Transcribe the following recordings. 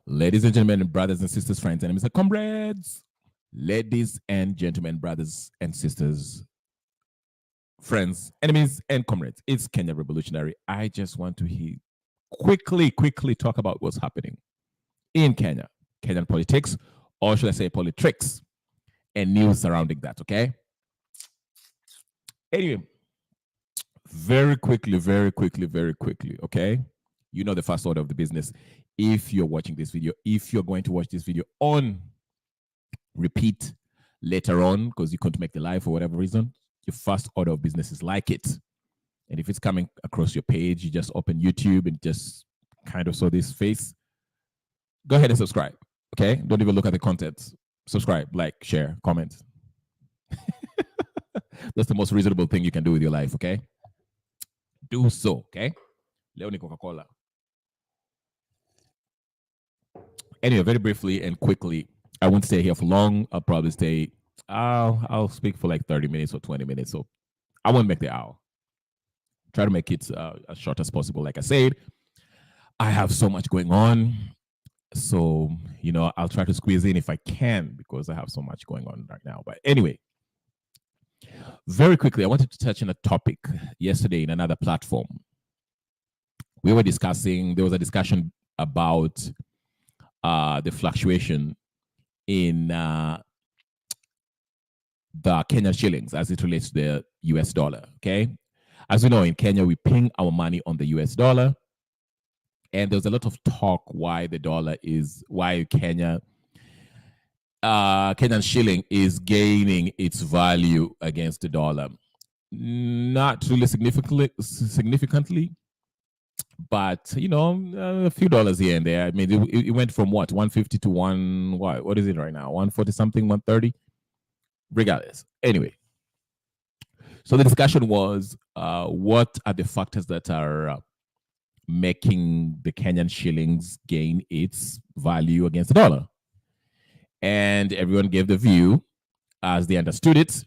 Ladies and gentlemen, brothers and sisters, friends, enemies, and comrades. Ladies and gentlemen, brothers and sisters, friends, enemies, and comrades. It's Kenya Revolutionary. I just want to quickly talk about what's happening in Kenya, Kenyan politics, or should I say politics, and news surrounding that, okay? Anyway, very quickly, okay? You know the first order of the business. If you're watching this video, if you're going to watch this video on repeat later on because you couldn't make the live for whatever reason, your first order of business is like it. And if it's coming across your page, you just open YouTube and just kind of saw this face. Go ahead and subscribe, okay? Don't even look at the content. Subscribe, like, share, comment. That's the most reasonable thing you can do with your life, okay? Do so, okay? Leo ni Coca-Cola. Anyway, very briefly and quickly, I won't stay here for long. I'll probably stay, I'll speak for like 30 minutes or 20 minutes. So I won't make the hour. Try to make it as short as possible. Like I said, I have so much going on. So, you know, I'll try to squeeze in if I can because I have so much going on right now. But anyway, very quickly, I wanted to touch on a topic yesterday in another platform. We were discussing, there was a discussion about the fluctuation in the Kenyan shillings as it relates to the US dollar, okay? As we know, in Kenya, we ping our money on the US dollar. And there's a lot of talk why the dollar is, why Kenyan shilling is gaining its value against the dollar. Not really significantly, but you know, a few dollars here and there. I mean, it went from what, 150 to what is it right now? 140 something, 130. Regardless, anyway. So the discussion was, what are the factors that are making the Kenyan shillings gain its value against the dollar? And everyone gave the view as they understood it.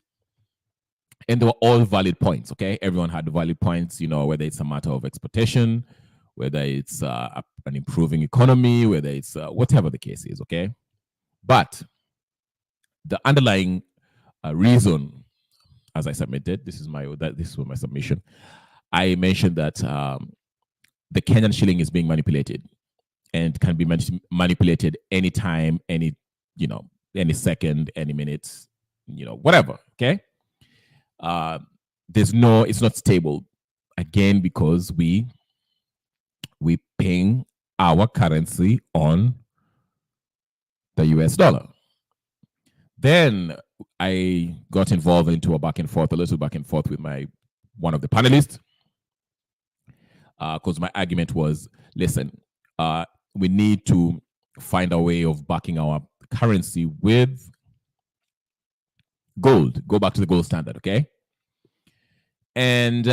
And they were all valid points, okay? Everyone had valid points, you know, whether it's a matter of exportation, whether it's an improving economy, whether it's whatever the case is, okay? But the underlying reason, as I submitted, this was my submission. I mentioned that the Kenyan shilling is being manipulated and can be manipulated anytime, any second, any minute, whatever, okay? It's not stable, again, because we paying our currency on the US dollar. Then I got involved into a little back and forth with one of the panelists, because my argument was, listen, we need to find a way of backing our currency with gold. Go back to the gold standard, okay? And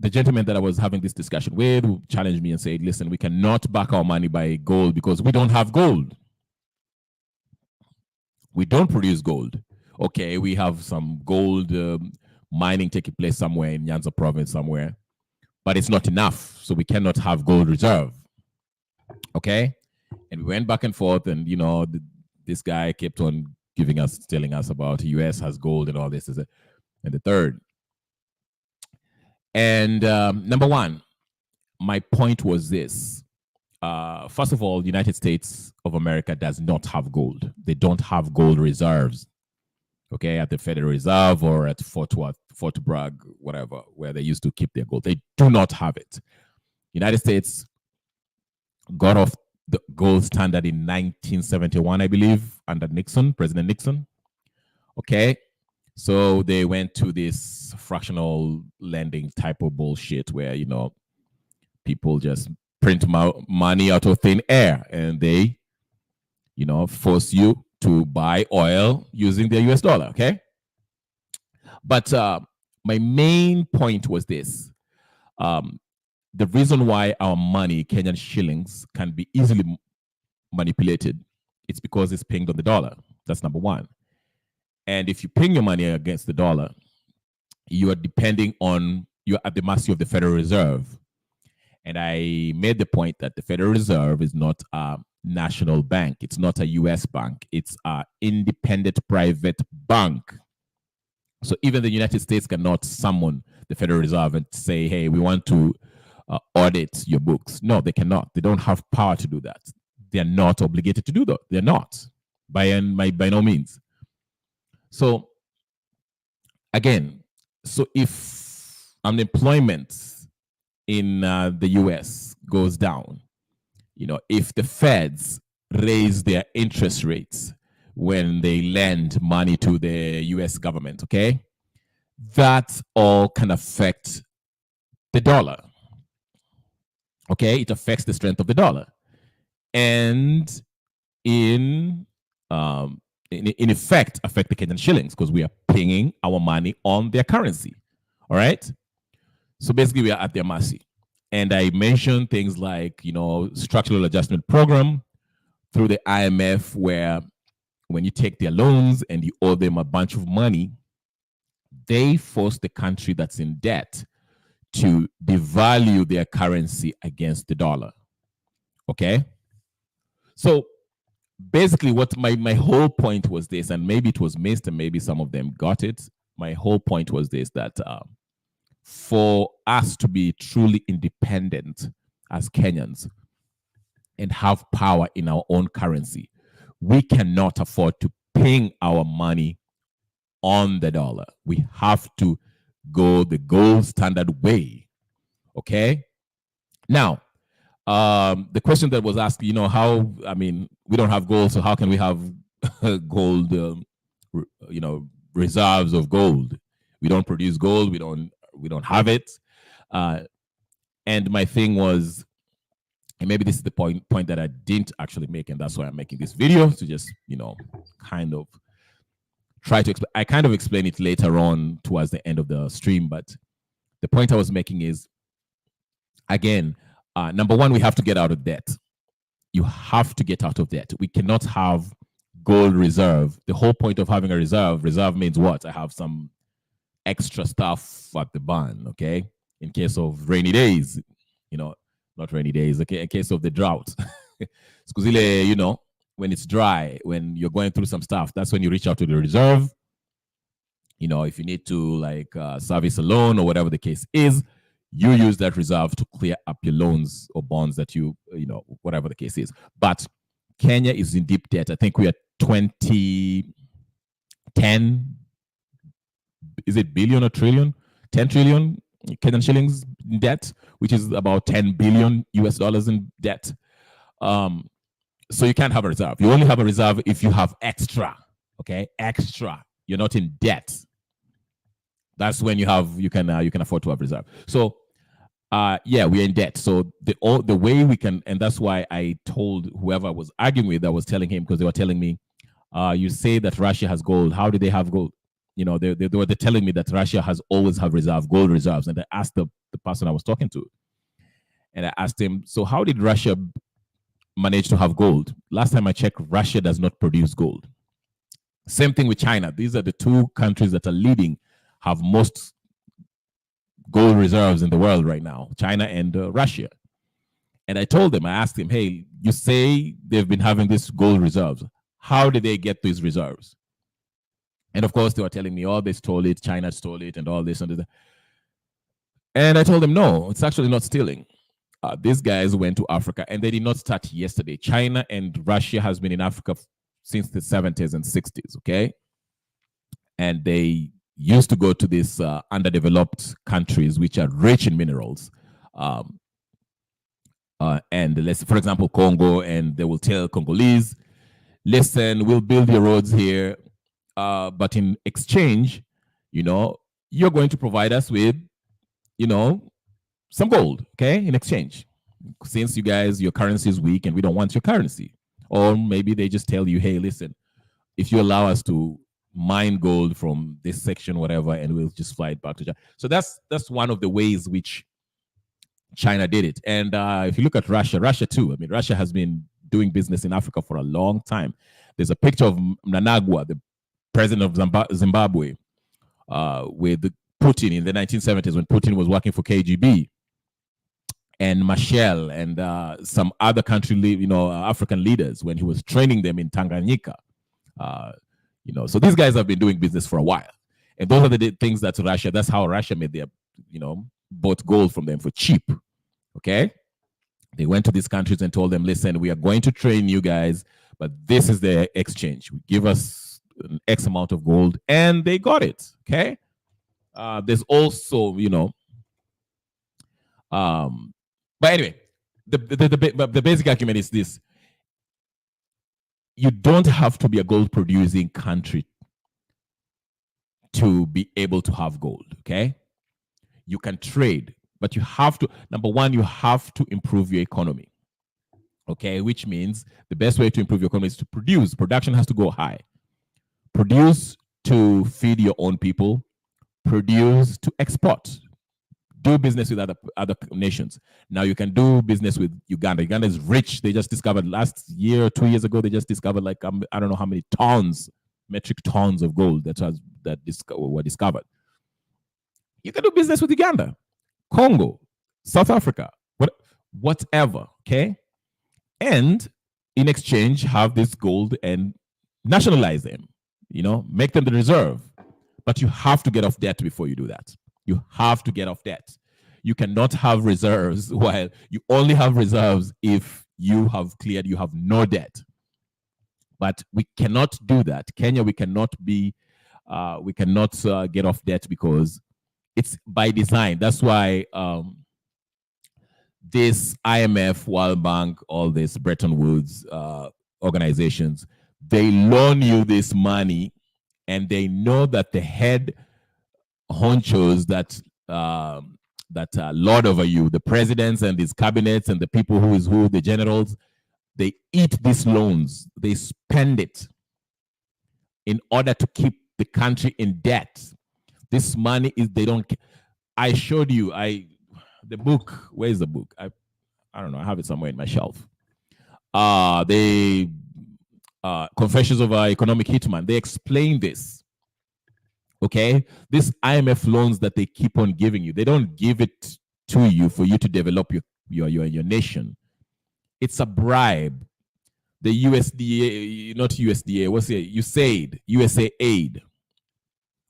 the gentleman that I was having this discussion with challenged me and said, listen, we cannot back our money by gold because we don't have gold. We don't produce gold. Okay, we have some gold mining taking place somewhere in Nyanza province somewhere, but it's not enough, so we cannot have gold reserve. Okay? And we went back and forth, and, this guy kept on telling us about the US has gold and all this, and the third. And number one, my point was this. First of all, the United States of America does not have gold. They don't have gold reserves, okay, at the Federal Reserve or at Fort Bragg, whatever, where they used to keep their gold. They do not have it. United States got off the gold standard in 1971, I believe, under President Nixon. Okay, so they went to this fractional lending type of bullshit where, people just print money out of thin air and they, force you to buy oil using the US dollar, okay? But my main point was this. The reason why our money, Kenyan shillings, can be easily manipulated, it's because it's pinged on the dollar. That's number one. And if you ping your money against the dollar, you're at the mercy of the Federal Reserve. And I made the point that the Federal Reserve is not a national bank. It's not a US bank. It's an independent private bank. So even the United States cannot summon the Federal Reserve and say, hey, we want to audit your books. No, they cannot. They don't have power to do that. They're not obligated to do that. They're not, by no means. So again, so if unemployment in the US goes down, if the feds raise their interest rates when they lend money to the US government, okay, that all can affect the dollar. Okay, it affects the strength of the dollar. And in effect, affect the Kenyan shillings because we are paying our money on their currency. All right. So basically, we are at their mercy. And I mentioned things like, structural adjustment program through the IMF, where when you take their loans and you owe them a bunch of money, they force the country that's in debt to devalue their currency against the dollar. Okay. So basically, what my whole point was this, and maybe it was missed and maybe some of them got it. My whole point was this, that for us to be truly independent as Kenyans and have power in our own currency, we cannot afford to ping our money on the dollar. We have to go the gold standard way. Okay. Now, the question that was asked, how, we don't have gold, so how can we have gold, reserves of gold? We don't produce gold. We don't have it. And my thing was, and maybe this is the point that I didn't actually make, and that's why I'm making this video, to just, kind of try to explain. I kind of explain it later on towards the end of the stream, but the point I was making is, again, number one, we have to get out of debt. You have to get out of debt. We cannot have gold reserve. The whole point of having a reserve means what? I have some extra stuff at the barn, okay? In case of rainy days, not rainy days, okay? In case of the drought. When it's dry, when you're going through some stuff, that's when you reach out to the reserve. If you need to service a loan or whatever the case is, you use that reserve to clear up your loans or bonds that whatever the case is. But Kenya is in deep debt. I think we are 2010, is it billion or trillion? 10 trillion Kenyan shillings in debt, which is about 10 billion US dollars in debt. So you can't have a reserve. You only have a reserve if you have extra, okay? Extra. You're not in debt. That's when you can afford to have reserve. So we're in debt. So the way we can, and that's why I told whoever I was arguing with, I was telling him, because they were telling me, you say that Russia has gold. How do they have gold? They were telling me that Russia has always have gold reserves. And I asked the person I was talking to, and I asked him, so how did Russia manage to have gold? Last time I checked, Russia does not produce gold. Same thing with China. These are the two countries that are leading, have most gold reserves in the world right now, China and Russia. And I asked him, hey, you say they've been having these gold reserves. How did they get these reserves? And of course, they were telling me, oh, they stole it, China stole it, and all this and that. And I told them, no, it's actually not stealing. These guys went to Africa, and they did not start yesterday. China and Russia has been in Africa since the 70s and 60s, okay? And they used to go to these underdeveloped countries which are rich in minerals. And let's, for example, Congo, and they will tell Congolese, listen, we'll build your roads here, but in exchange, you're going to provide us with, some gold, okay, in exchange. Since you guys, your currency is weak and we don't want your currency. Or maybe they just tell you, hey, listen, if you allow us to mine gold from this section, whatever, and we'll just fly it back to China. So that's one of the ways which China did it. And if you look at Russia too, Russia has been doing business in Africa for a long time. There's a picture of Mnangagwa, the president of Zimbabwe, with Putin in the 1970s when Putin was working for KGB. and Machel and some other African leaders when he was training them in Tanganyika. So these guys have been doing business for a while. And those are the things that's how Russia made their, bought gold from them for cheap. Okay? They went to these countries and told them, listen, we are going to train you guys, but this is the exchange. Give us an X amount of gold, and they got it. Okay? There's also, but anyway, the basic argument is this. You don't have to be a gold producing country to be able to have gold, okay? You can trade, but you have to, number one, you have to improve your economy, okay? Which means the best way to improve your economy is to produce. Production has to go high. Produce to feed your own people, produce to export. Do business with other nations. Now you can do business with Uganda. Uganda is rich. They just discovered last year, 2 years ago, they just discovered like, I don't know how many metric tons of gold that were discovered. You can do business with Uganda, Congo, South Africa, whatever, okay? And in exchange, have this gold and nationalize them, make them the reserve. But you have to get off debt before you do that. You have to get off debt. You cannot have reserves while you only have reserves if you have no debt. But we cannot do that. Kenya, we cannot get off debt because it's by design. That's why this IMF, World Bank, all these Bretton Woods organizations, they loan you this money, and they know that the head honchos that lord over you, the presidents and his cabinets and the people who is who, the generals, they eat these loans. They spend it in order to keep the country in debt. This money is, they don't, I showed you, the book, where's the book? I don't know, I have it somewhere in my shelf. Confessions of an Economic Hitman, they explain this. Okay, these IMF loans that they keep on giving you, they don't give it to you for you to develop your nation. It's a bribe. The USDA, not USDA, what's it? USAID.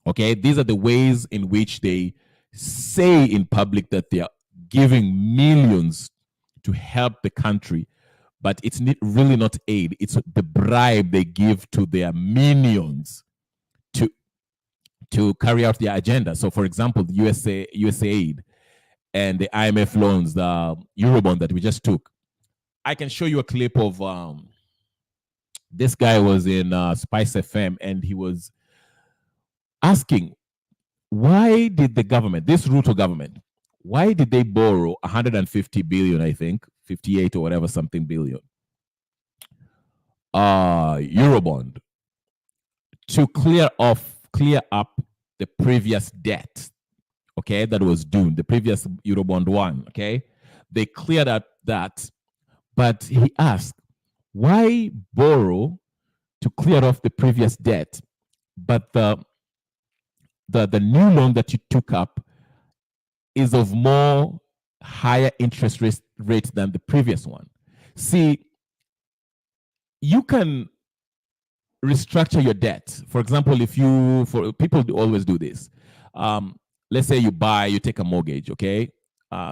Okay, these are the ways in which they say in public that they are giving millions to help the country, but it's really not aid. It's the bribe they give to their minions to carry out their agenda. So, for example, the USAID and the IMF loans, the Eurobond that we just took. I can show you a clip of this guy was in Spice FM, and he was asking, why did the government, this Ruto government, why did they borrow 150 billion, I think, 58 or whatever something billion, Eurobond, to clear up the previous debt, okay, that was due, the previous Eurobond one, okay? They cleared up that, but he asked, why borrow to clear off the previous debt, but the new loan that you took up is of more higher interest rate than the previous one? See, you can restructure your debt. For example, for people always do this. Let's say you take a mortgage, okay?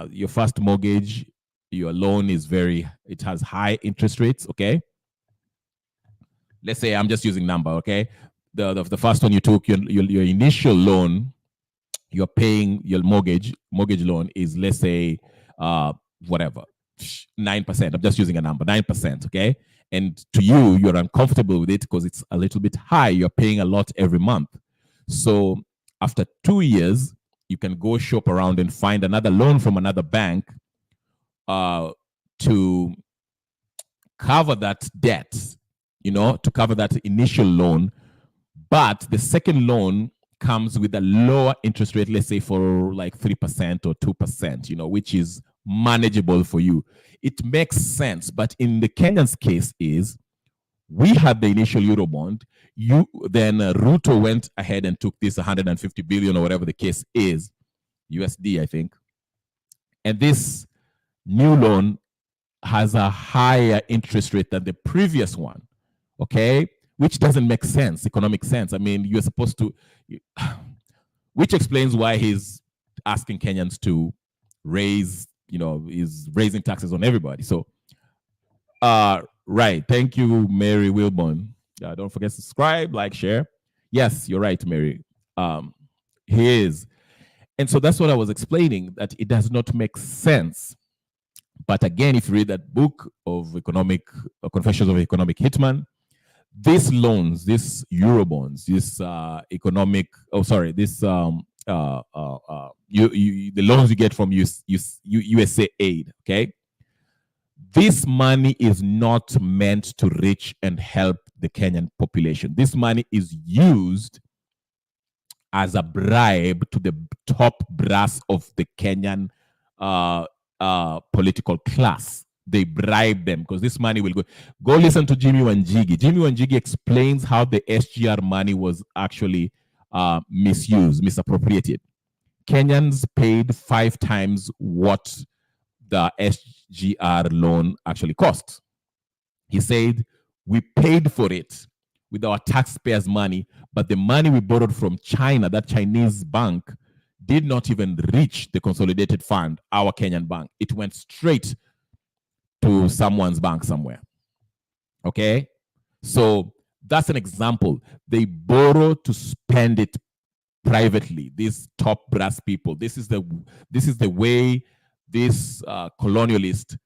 Your first mortgage, your loan is it has high interest rates, okay? Let's say I'm just using number, okay? The first one you took, your initial loan, you're paying your mortgage loan is, let's say, whatever, 9%. I'm just using a number, 9%, okay? And to you, you're uncomfortable with it because it's a little bit high. You're paying a lot every month. So after 2 years, you can go shop around and find another loan from another bank to cover that debt, to cover that initial loan. But the second loan comes with a lower interest rate, let's say for like 3% or 2%, which is manageable for you. It makes sense. But in the Kenyan's case is, we had the initial Eurobond. Then Ruto went ahead and took this 150 billion or whatever the case is, USD, I think. And this new loan has a higher interest rate than the previous one, okay? Which doesn't make sense, economic sense. I mean, you're supposed to, which explains why he's asking Kenyans to raise, is raising taxes on everybody. So, right. Thank you, Mary Wilborn. Don't forget to subscribe, like, share. Yes, you're right, Mary. He is. And so that's what I was explaining, that it does not make sense. But again, if you read that book of Confessions of an Economic Hitman, these loans, these Eurobonds, this the loans you get from USA Aid, okay? This money is not meant to reach and help the Kenyan population. This money is used as a bribe to the top brass of the Kenyan political class. They bribe them because this money will go listen to Jimmy Wanjigi. Jimmy Wanjigi explains how the SGR money was actually misused, misappropriated. Kenyans paid 5 times what the SGR loan actually cost. He said, we paid for it with our taxpayers' money, but the money we borrowed from China, that Chinese bank, did not even reach the consolidated fund, our Kenyan bank. It went straight to someone's bank somewhere. Okay? So that's an example. They borrow to spend it privately. These top brass people. This is the way this colonialist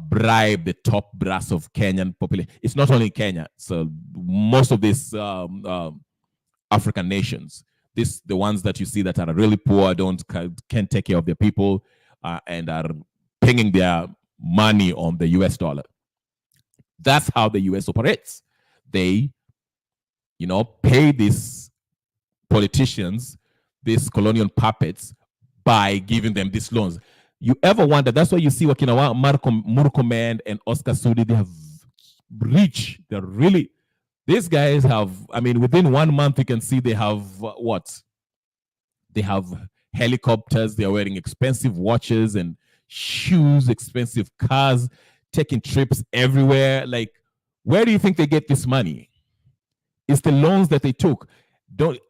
bribe the top brass of Kenyan population. It's not only Kenya. So most of these African nations, the ones that you see that are really poor, can't take care of their people, and are paying their money on the US dollar. That's how the US operates. They, pay these politicians, these colonial puppets, by giving them these loans. You ever wonder? That's why you see Wakina Murkomen and Oscar Sudi, they have reached, they're really, these guys have, within 1 month, you can see they have what? They have helicopters, they're wearing expensive watches and shoes, expensive cars, taking trips everywhere. Like, where do you think they get this money? It's the loans that they took.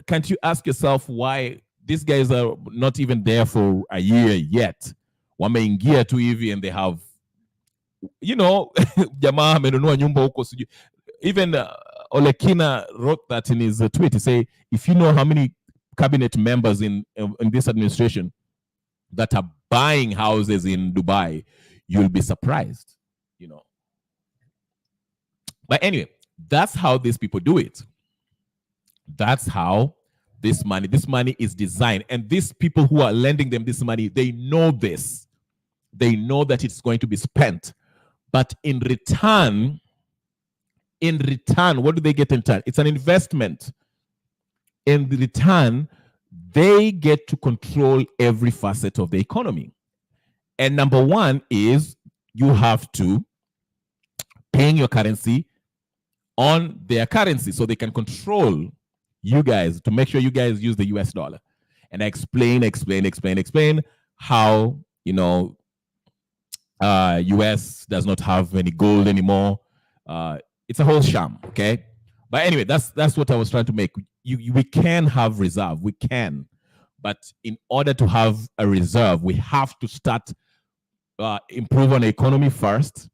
Can't you ask yourself why these guys are not even there for a year yet? Wameingia tu hivi and they have, jamaa amenunua nyumba huko. Even Olekina wrote that in his tweet. He say, if you know how many cabinet members in this administration that are buying houses in Dubai, you'll be surprised, But anyway, that's how these people do it. That's how this money is designed. And these people who are lending them this money, they know this. They know that it's going to be spent. But in return, what do they get in return? It's an investment. In return, they get to control every facet of the economy. And number one is you have to pay your currency on their currency so they can control you guys, to make sure you guys use the US dollar. And I explain how, US does not have any gold anymore. It's a whole sham, okay? But anyway, that's what I was trying to make. We can have reserve, we can. But in order to have a reserve, we have to start improve on the economy first.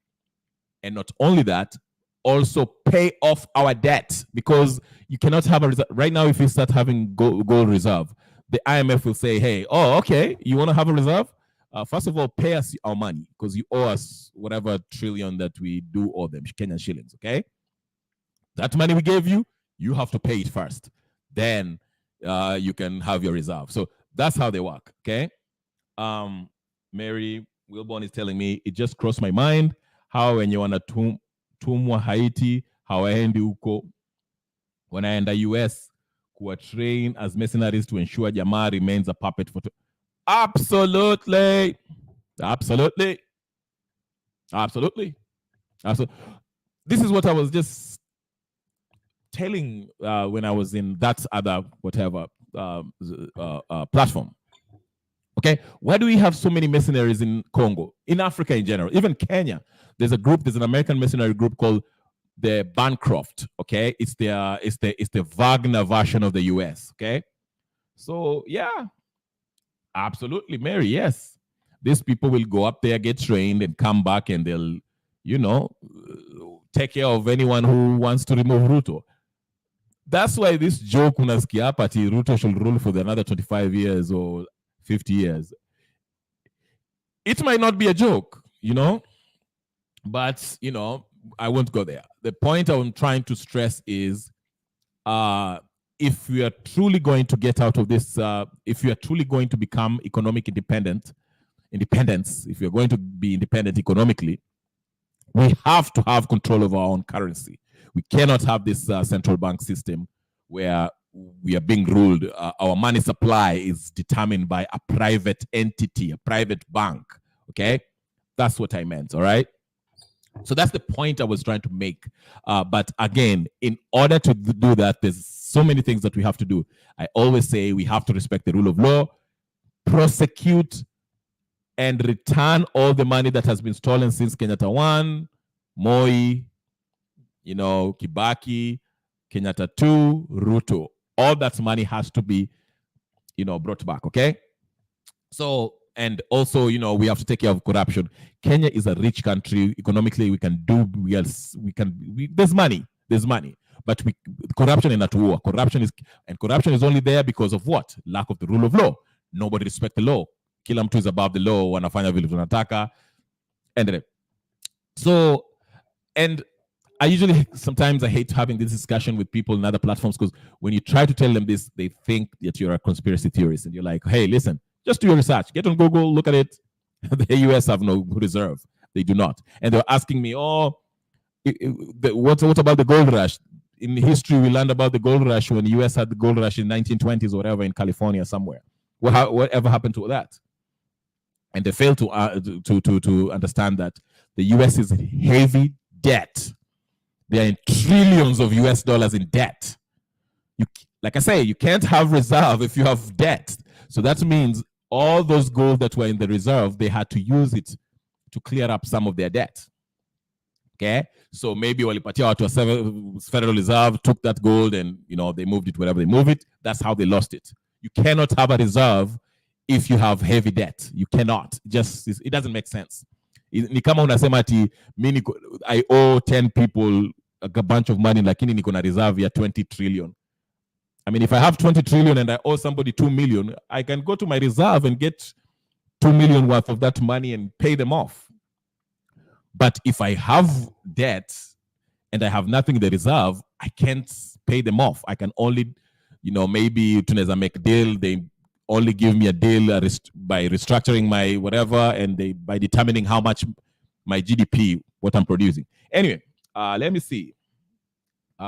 And not only that, also pay off our debt, because you cannot have a reserve. Right now, if you start having gold reserve, the IMF will say, hey, okay, you want to have a reserve? First of all, pay us our money, because you owe us whatever trillion that we do owe them, Kenyan shillings, okay? That money we gave you, you have to pay it first. Then you can have your reserve. So that's how they work, okay? Mary Wilborn is telling me, it just crossed my mind how when you want to tumwa Haiti, hawaendi huko, wanaenda US kuwa train as mercenaries to ensure jamaa remains a puppet for Absolutely. This is what I was just telling when I was in that other whatever platform. Okay, why do we have so many mercenaries in Congo, in Africa in general, even Kenya? There's an American mercenary group called the Bancroft. Okay, it's the Wagner version of the US. Okay, so yeah, absolutely, Mary. Yes, these people will go up there, get trained, and come back, and they'll, take care of anyone who wants to remove Ruto. That's why this joke unasikia hapa ati Ruto should rule for another 25 years or 50 years. It might not be a joke, but, I won't go there. The point I'm trying to stress is if we are truly going to get out of this, if we are truly going to become economic independence, if you're going to be independent economically, we have to have control of our own currency. We cannot have this central bank system where we are being ruled. Our money supply is determined by a private entity, a private bank. Okay, that's what I meant. All right. So that's the point I was trying to make. But again, in order to do that, there's so many things that we have to do. I always say we have to respect the rule of law, prosecute and return all the money that has been stolen since Kenyatta 1, Moi, Kibaki, Kenyatta 2, Ruto. All that money has to be, brought back, okay? So, and also, we have to take care of corruption. Kenya is a rich country. Economically, there's money. But corruption is not war. Corruption is only there because of what? Lack of the rule of law. Nobody respects the law. Kila mtu is above the law, wanafanya vile tunataka. And so, and sometimes I hate having this discussion with people in other platforms because when you try to tell them this, they think that you're a conspiracy theorist and you're like, hey, listen, just do your research. Get on Google, look at it. The US have no reserve. They do not. And they're asking me, what about the gold rush? In history, we learned about the gold rush when the US had the gold rush in 1920s or whatever in California somewhere. Whatever happened to that? And they fail to understand that the US is in heavy debt. They are in trillions of US dollars in debt. Like I say, you can't have reserve if you have debt. So that means all those gold that were in the reserve, they had to use it to clear up some of their debt. Okay, so maybe walipatia watu wa Federal Reserve took that gold and they moved it wherever they move it. That's how they lost it. You cannot have a reserve if you have heavy debt. You cannot. It doesn't make sense. Ni kama unasema ati I owe 10 people a bunch of money lakini niko na reserve ya 20 trillion. I mean, if I have 20 trillion and I owe somebody 2 million, I can go to my reserve and get 2 million worth of that money and pay them off. But if I have debt and I have nothing in the reserve, I can't pay them off. I can only, maybe tunaweza make a deal. They only give me a deal by restructuring my whatever and by determining how much my GDP, what I'm producing. Anyway, let me see.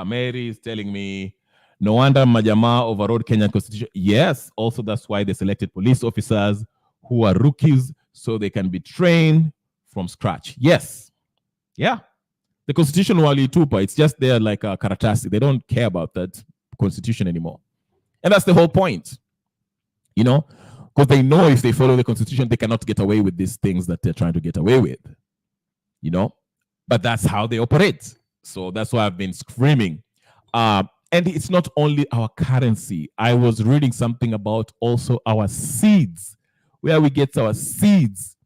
Mary is telling me, no wonder Majama overrode Kenyan constitution. Yes, also that's why they selected police officers who are rookies so they can be trained from scratch. Yes. Yeah. The constitution walitupa, it's just there like a karatasi. They don't care about that constitution anymore. And that's the whole point. Because they know if they follow the constitution, they cannot get away with these things that they're trying to get away with. But that's how they operate. So that's why I've been screaming. And it's not only our currency. I was reading something about also our seeds, where we get our seeds.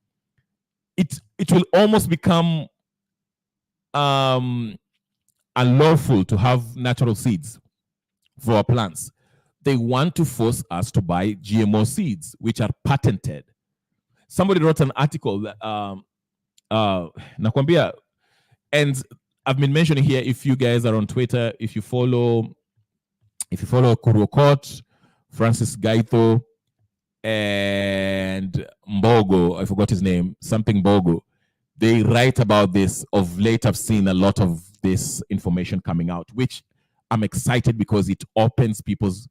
It will almost become unlawful to have natural seeds for our plants. They want to force us to buy GMO seeds, which are patented. Somebody wrote an article that nakwambia, and I've been mentioning here, if you guys are on Twitter, if you follow Kurokot, Francis Gaito, and Mbogo, I forgot his name, something Mbogo, they write about this. Of late, I've seen a lot of this information coming out, which I'm excited because it opens people's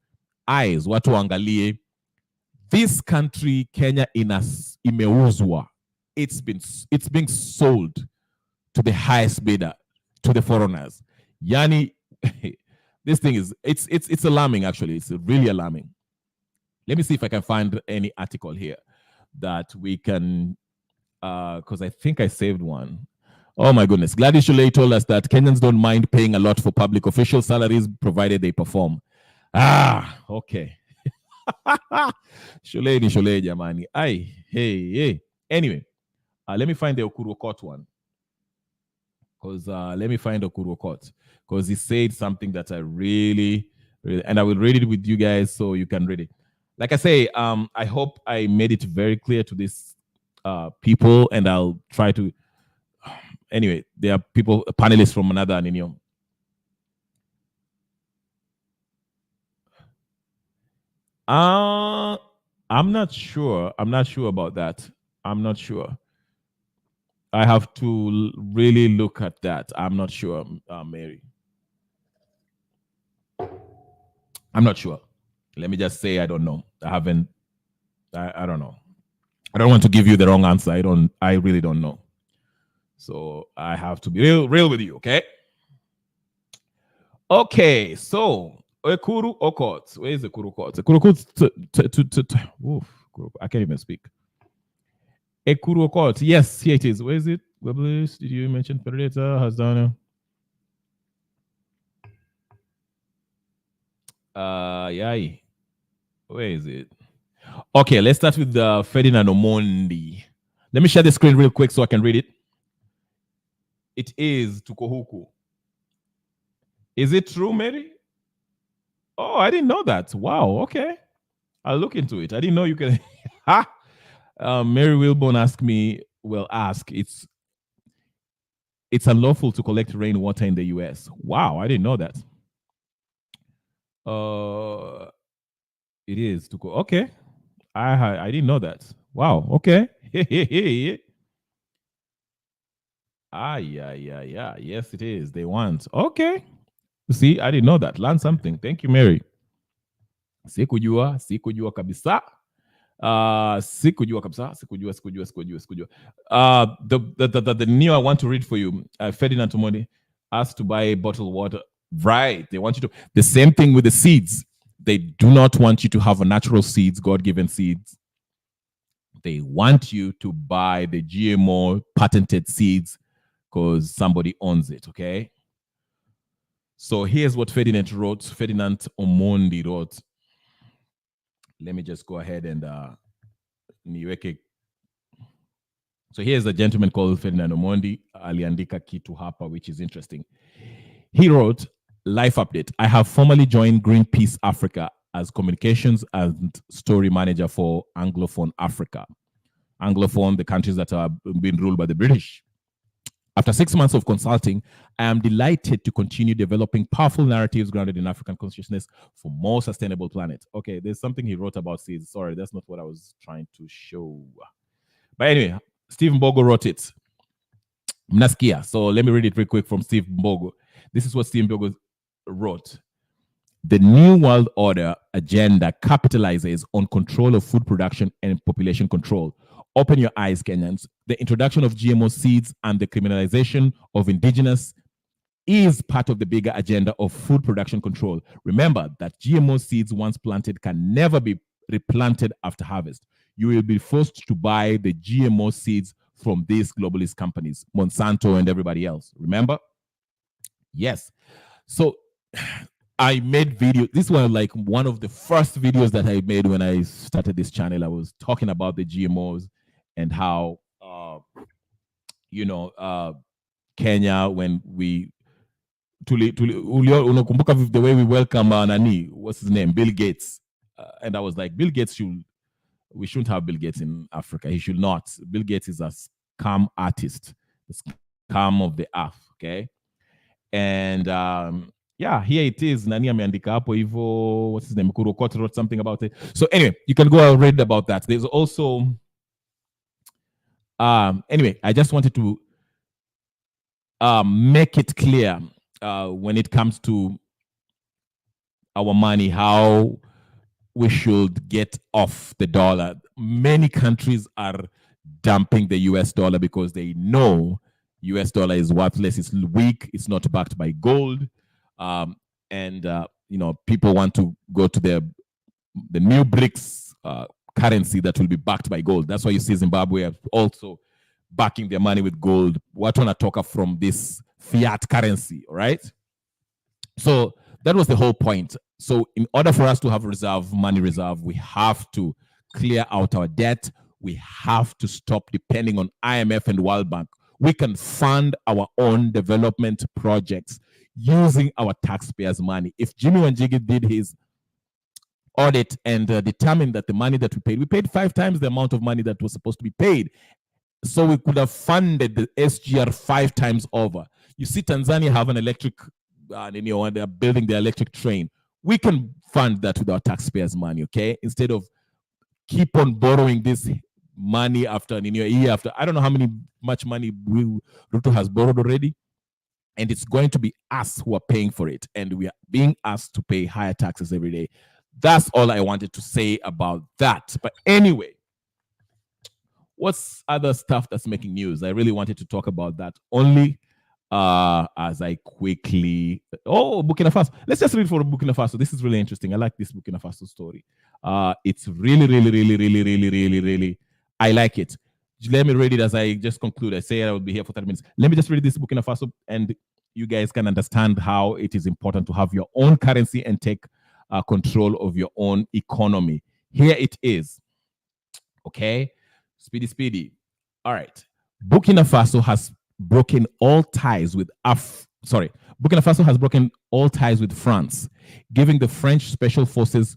eyes. Watu waangalie, this country, Kenya, imeuzwa. It's being sold to the highest bidder, to the foreigners. Yani, this thing it's alarming, actually. It's really alarming. Let me see if I can find any article here. that we can, because I think I saved one. Oh my goodness. Gladys Shule told us that Kenyans don't mind paying a lot for public official salaries provided they perform. Okay. Shule ni Shule, jamani. Hey. Anyway, let me find the Okuru Court one. Because let me find Okuru Court. Because he said something that I really, and I will read it with you guys so you can read it. Like I say, I hope I made it very clear to these people, and I'll try to. Anyway, there are people, panelists from another Ninio. I'm not sure. I'm not sure about that. I'm not sure. I have to really look at that. I'm not sure, Mary. I'm not sure. Let me just say I don't know. I haven't. I don't know. I don't want to give you the wrong answer. I really don't know. So I have to be real with you, okay? Okay, so Ekuru Okot. Where is Ekuru Okot? Ekuru Okot. I can't even speak. Ekuru Okot. Yes, here it is. Where is it? Did you mention Predator? Hasdana? Yai. Where is it? Okay, let's start with Ferdinand Omondi. Let me share the screen real quick so I can read it. It is Tukohuku. Is it true, Mary? Oh, I didn't know that. Wow, okay. I'll look into it. I didn't know you can. Mary Wilborn ask, it's unlawful to collect rainwater in the US. Wow, I didn't know that. It is to go. Okay. I didn't know that. Wow, okay. Yeah. Yes, it is. They want. Okay. See, I didn't know that. Learn something. Thank you, Mary. Sikujua kabisa. Sikujua kabisa. Sikujua. The new I want to read for you. Ferdinand Tomoni asked to buy bottled water. Right. They want you to. The same thing with the seeds. They do not want you to have a natural seeds, God-given seeds. They want you to buy the GMO patented seeds because somebody owns it, okay? So here's what Ferdinand Omondi wrote. Let me just go ahead and so here's a gentleman called Ferdinand Omondi, aliandika kitu hapa, which is interesting. He wrote, Life update. I have formally joined Greenpeace Africa as communications and story manager for Anglophone Africa. Anglophone, the countries that are being ruled by the British. After 6 months of consulting, I am delighted to continue developing powerful narratives grounded in African consciousness for more sustainable planet. Okay, there's something he wrote about seeds. Sorry, that's not what I was trying to show. But anyway, Steve Mbogo wrote it. Mnaskia. So let me read it real quick from Steve Mbogo. This is what Steve Mbogo wrote. The New World Order agenda capitalizes on control of food production and population control. Open your eyes, Kenyans. The introduction of GMO seeds and the criminalization of indigenous is part of the bigger agenda of food production control. Remember that GMO seeds once planted can never be replanted after harvest. You will be forced to buy the GMO seeds from these globalist companies, Monsanto and everybody else. Remember? Yes. So I made video. This was like one of the first videos that I made when I started this channel. I was talking about the GMOs and how, Kenya, when we unakumbuka the way we welcome Nani, what's his name, Bill Gates, and I was like, Bill Gates we shouldn't have Bill Gates in Africa. He should not. Bill Gates is a scam artist, the scam of the earth. Okay, and yeah, here it is. Nani ameandika hapo hivyo. What's his name? Kurokot wrote something about it. So anyway, you can go and read about that. There's also anyway, I just wanted to make it clear when it comes to our money, how we should get off the dollar. Many countries are dumping the US dollar because they know US dollar is worthless, it's weak, it's not backed by gold. And people want to go to the new BRICS currency that will be backed by gold. That's why you see Zimbabwe are also backing their money with gold. What want to talk from this fiat currency, all right? So that was the whole point. So in order for us to have money reserve, we have to clear out our debt. We have to stop depending on IMF and World Bank. We can fund our own development projects using our taxpayers' money. If Jimmy Wanjigi did his audit and determined that the money that we paid 5 times the amount of money that was supposed to be paid. So we could have funded the SGR 5 times over. You see, Tanzania have an electric, they're building the electric train. We can fund that with our taxpayers' money, okay? Instead of keep on borrowing this money after year after. I don't know how much money Ruto has borrowed already. And it's going to be us who are paying for it. And we are being asked to pay higher taxes every day. That's all I wanted to say about that. But anyway, what's other stuff that's making news? I really wanted to talk about that only as I quickly... Oh, Burkina Faso. Let's just read for Burkina Faso. This is really interesting. I like this Burkina Faso story. It's really, I like it. Let me read it as I just conclude. I say I will be here for 30 minutes. Let me just read this Burkina Faso and you guys can understand how it is important to have your own currency and take control of your own economy. Here it is. Okay. Speedy. All right. Burkina Faso has broken all ties with Burkina Faso has broken all ties with France, giving the French special forces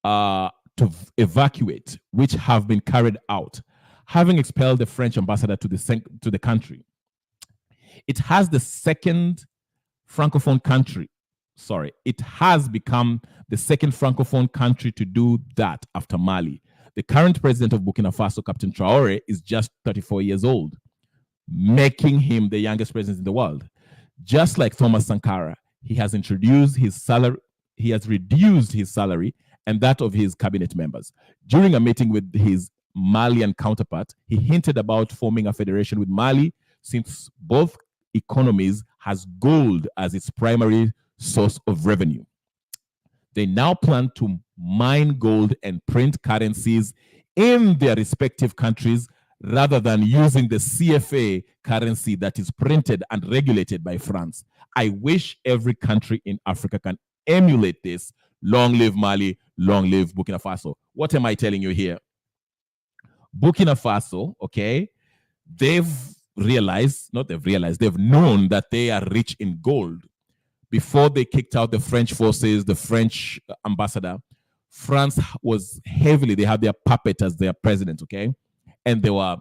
to evacuate, which have been carried out, having expelled the French ambassador to the country. It has the second Francophone country. It has become the second Francophone country to do that after Mali. The current president of Burkina Faso, Captain Traoré, is just 34 years old, making him the youngest president in the world. Just like Thomas Sankara, he has reduced his salary and that of his cabinet members. During a meeting with his Malian counterpart, he hinted about forming a federation with Mali, since both economies has gold as its primary source of revenue. They now plan to mine gold and print currencies in their respective countries rather than using the CFA currency that is printed and regulated by France. I wish every country in Africa can emulate this. Long live Mali, long live Burkina Faso. What am I telling you here? Burkina Faso, okay, they've known that they are rich in gold. Before they kicked out the French forces, the French ambassador, France was they had their puppet as their president, okay? And they were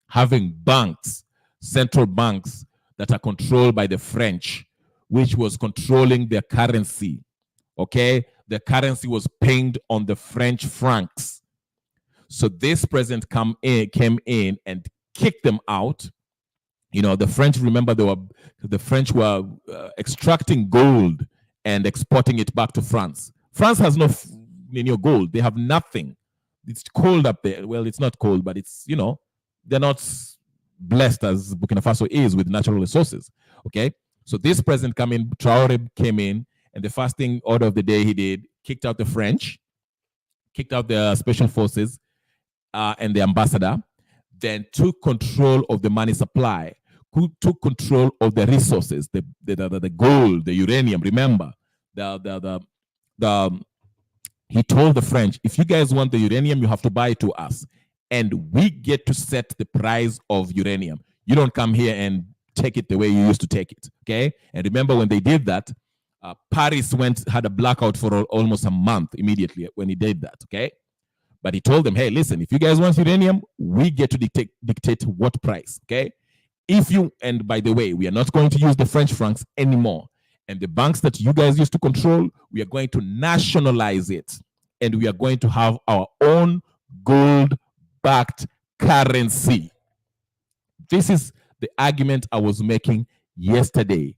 having banks, central banks that are controlled by the French, which was controlling their currency, okay? The currency was pinged on the French francs. So this president came in and kicked them out. The French, remember, the French were extracting gold and exporting it back to France. France has no gold. They have nothing. It's cold up there. Well, it's not cold, but it's, they're not blessed as Burkina Faso is with natural resources. Okay. So this president Traoré came in, and the first thing, order of the day he did, kicked out the French, kicked out the special forces and the ambassador, then took control of the money supply, who took control of the resources, the gold, the uranium. Remember, he told the French, if you guys want the uranium, you have to buy it to us. And we get to set the price of uranium. You don't come here and take it the way you used to take it, okay? And remember when they did that, Paris had a blackout for almost a month immediately when he did that, okay? But he told them, hey, listen, if you guys want uranium, we get to dictate what price, okay? And by the way, we are not going to use the French francs anymore. And the banks that you guys used to control, we are going to nationalize it. And we are going to have our own gold-backed currency. This is the argument I was making yesterday.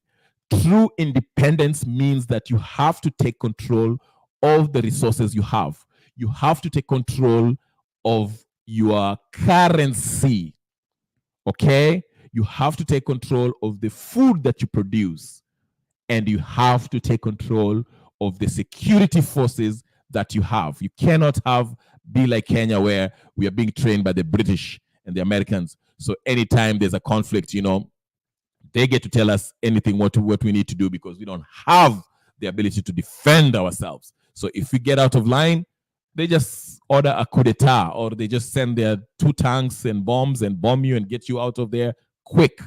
True independence means that you have to take control of the resources you have. You have to take control of your currency, okay? You have to take control of the food that you produce, and you have to take control of the security forces that you have. You cannot be like Kenya, where we are being trained by the British and the Americans. So anytime there's a conflict, they get to tell us anything what we need to do, because we don't have the ability to defend ourselves. So if we get out of line, they just order a coup d'etat, or they just send their 2 tanks and bombs and bomb you and get you out of there quick.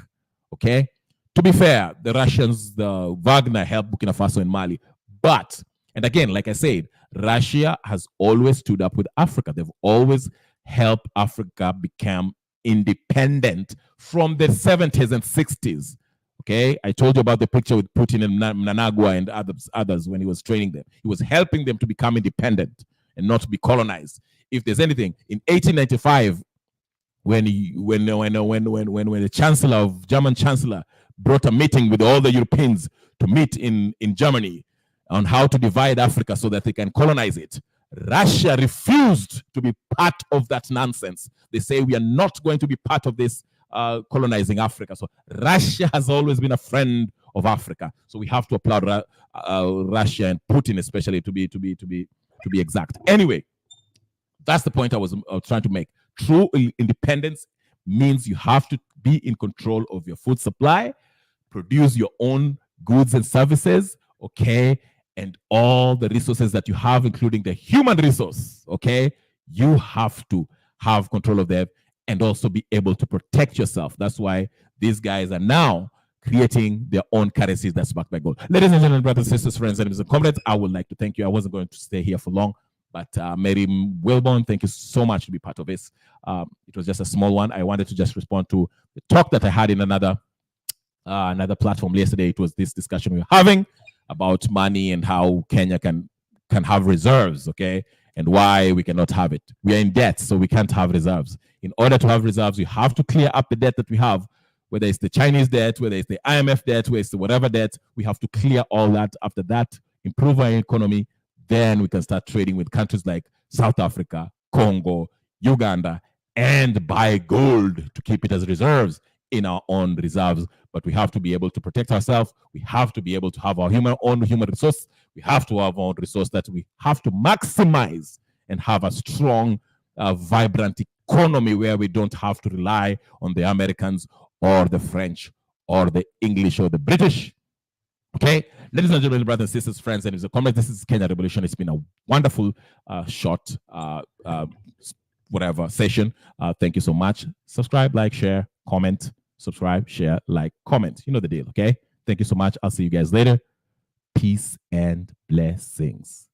Okay? To be fair, the Russians, the Wagner helped Burkina Faso and Mali. But, and again, like I said, Russia has always stood up with Africa. They've always helped Africa become independent from the 70s and 60s. Okay, I told you about the picture with Putin and Managua and others when he was training them. He was helping them to become independent and not to be colonized. If there's anything, in 1895, when the German chancellor brought a meeting with all the Europeans to meet in Germany on how to divide Africa so that they can colonize it, Russia refused to be part of that nonsense. They say, we are not going to be part of this colonizing Africa. So Russia has always been a friend of Africa. So we have to applaud Russia and Putin, especially, to be exact. Anyway, that's the point I was trying to make. True independence means you have to be in control of your food supply, produce your own goods and services, okay, and all the resources that you have, including the human resource, okay, you have to have control of them and also be able to protect yourself. That's why these guys are now creating their own currencies that's backed by gold. Ladies and gentlemen, brothers, sisters, friends, and comrades, I would like to thank you. I wasn't going to stay here for long, but Mary Wilborn, thank you so much to be part of this. It was just a small one. I wanted to just respond to the talk that I had in another platform yesterday. It was this discussion we were having about money and how Kenya can have reserves, okay, and why we cannot have it. We are in debt, so we can't have reserves. In order to have reserves, we have to clear up the debt that we have, whether it's the Chinese debt, whether it's the IMF debt, whether it's the whatever debt. We have to clear all that. After that, improve our economy. Then we can start trading with countries like South Africa, Congo, Uganda, and buy gold to keep it as reserves in our own reserves. But we have to be able to protect ourselves. We have to be able to have our own human resource. We have to have our own resource that we have to maximize and have a strong, vibrant economy where we don't have to rely on the Americans or the French or the English or the British. Okay, ladies and gentlemen, brothers and sisters, friends, and comrades, this is Kenya Revolution. It's been a wonderful, short, session. Thank you so much. Subscribe, like, share, comment. Subscribe, share, like, comment. You know the deal, okay? Thank you so much. I'll see you guys later. Peace and blessings.